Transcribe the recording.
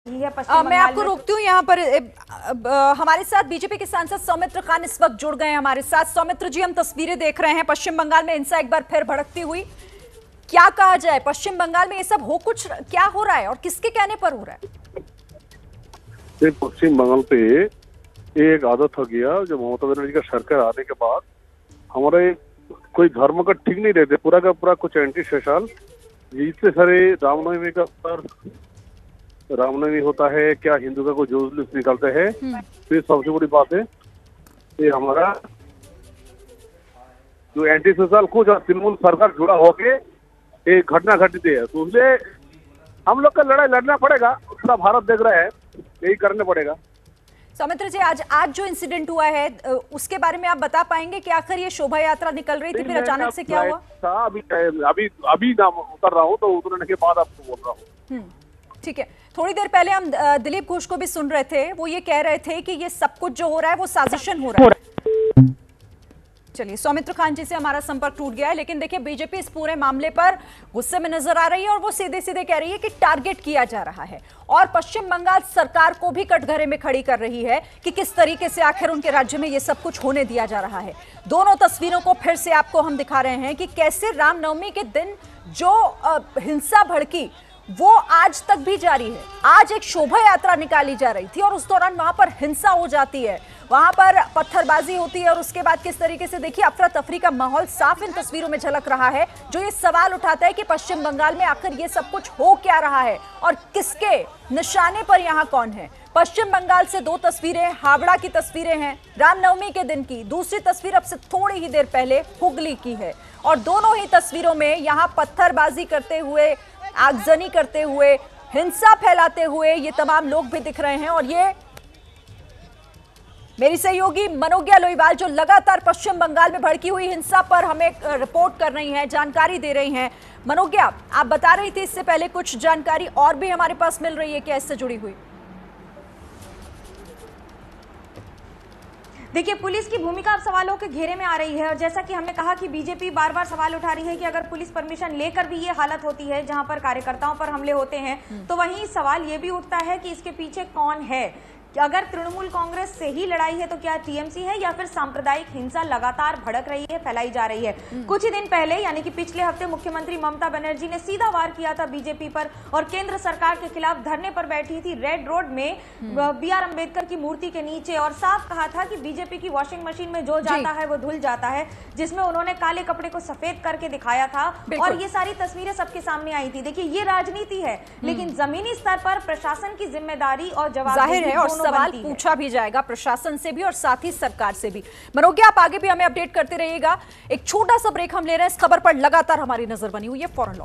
मैं आपको रोकती हूँ यहाँ पर। हमारे साथ बीजेपी के सांसद सौमित्र खान इस वक्त जुड़ गए हैं हमारे साथ। सौमित्र जी, हम तस्वीरें देख रहे हैं पश्चिम बंगाल में हिंसा एक बार फिर भड़कती हुई। क्या कहा जाए, पश्चिम बंगाल में ये सब क्या हो रहा है और किसके कहने पर हो रहा है? पश्चिम बंगाल पे एक आदत हो गया, जो ममता बनर्जी का सरकार आने के बाद हमारे कोई धर्म का ठीक नहीं रहते, पूरा का पूरा कुछ एंटी सोशल। इतने सारे रामनवमी का रामनवमी होता है, क्या हिंदू का कोई जुलूस निकालते हैं। तो सबसे बड़ी बात है ये हमारा जो एंटी सोशल कुछ तृणमूल सरकार जुड़ा होके एक घटना घटित है, तो उसलिए हम लोग का लड़ाई लड़ना पड़ेगा। पूरा भारत देख रहा है, यही करना पड़ेगा। सौमित्र जी, आज जो इंसिडेंट हुआ है उसके बारे में आप बता पाएंगे कि आखिर ये शोभा यात्रा निकल रही थी, फिर अचानक से क्या हुआ? अभी नाम उतर रहा हूँ, तो उतरने के बाद आपको बोल रहा हूँ। ठीक है। थोड़ी देर पहले हम दिलीप घोष को भी सुन रहे थे, वो ये कह रहे थे कि ये सब कुछ जो हो रहा है वो साजिशन हो रहा है। चलिए, सौमित्र खान जी से हमारा संपर्क टूट गया है, लेकिन देखिए बीजेपी इस पूरे मामले पर गुस्से में नजर आ रही है और वो सीधे सीधे कह रही है कि टारगेट किया जा रहा है और पश्चिम बंगाल सरकार को भी कटघरे में खड़ी कर रही है कि किस तरीके से आखिर उनके राज्य में ये सब कुछ होने दिया जा रहा है। दोनों तस्वीरों को फिर से आपको हम दिखा रहे हैं कि कैसे रामनवमी के दिन जो हिंसा भड़की वो आज तक भी जारी है। आज एक शोभा यात्रा निकाली जा रही थी और उस दौरान वहां पर हिंसा हो जाती है, वहां पर पत्थरबाजी होती है और उसके बाद किस तरीके से देखिए अफरा तफरी का माहौल साफ इन तस्वीरों में झलक रहा है, जो ये सवाल उठाता है कि पश्चिम बंगाल में आखिर ये सब कुछ हो क्या रहा है और किसके निशाने पर यहाँ कौन है। पश्चिम बंगाल से दो तस्वीरें, हावड़ा की तस्वीरें हैं रामनवमी के दिन की, दूसरी तस्वीर अब से थोड़ी ही देर पहले हुगली की है और दोनों ही तस्वीरों में यहाँ पत्थरबाजी करते हुए, आगजनी करते हुए, हिंसा फैलाते हुए ये तमाम लोग भी दिख रहे हैं। और ये मेरी सहयोगी मनोज्ञा लोईवाल जो लगातार पश्चिम बंगाल में भड़की हुई हिंसा पर हमें रिपोर्ट कर रही हैं, जानकारी दे रही हैं। मनोज्ञा, आप बता रही थी इससे पहले कुछ जानकारी और भी हमारे पास मिल रही है क्या इससे जुड़ी हुई? देखिए, पुलिस की भूमिका अब सवालों के घेरे में आ रही है और जैसा कि हमने कहा कि बीजेपी बार बार सवाल उठा रही है कि अगर पुलिस परमिशन लेकर भी ये हालत होती है जहां पर कार्यकर्ताओं पर हमले होते हैं, तो वहीं सवाल ये भी उठता है कि इसके पीछे कौन है। अगर तृणमूल कांग्रेस से ही लड़ाई है तो क्या टीएमसी है या फिर सांप्रदायिक हिंसा लगातार भड़क रही है, फैलाई जा रही है। कुछ ही दिन पहले यानी कि पिछले हफ्ते मुख्यमंत्री ममता बनर्जी ने सीधा वार किया था बीजेपी पर और केंद्र सरकार के खिलाफ धरने पर बैठी थी रेड रोड में BR अम्बेडकर की मूर्ति के नीचे और साफ कहा था कि बीजेपी की वॉशिंग मशीन में जो जाता है वो धुल जाता है, जिसमें उन्होंने काले कपड़े को सफेद करके दिखाया था और ये सारी तस्वीरें सबके सामने आई थी। देखिए, ये राजनीति है, लेकिन जमीनी स्तर पर प्रशासन की जिम्मेदारी और जवाबदेही सवाल पूछा भी जाएगा प्रशासन से भी और साथ ही सरकार से भी। मनोज्ञा, आप आगे भी हमें अपडेट करते रहिएगा। एक छोटा सा ब्रेक हम ले रहे हैं, इस खबर पर लगातार हमारी नजर बनी हुई है, फौरन लौट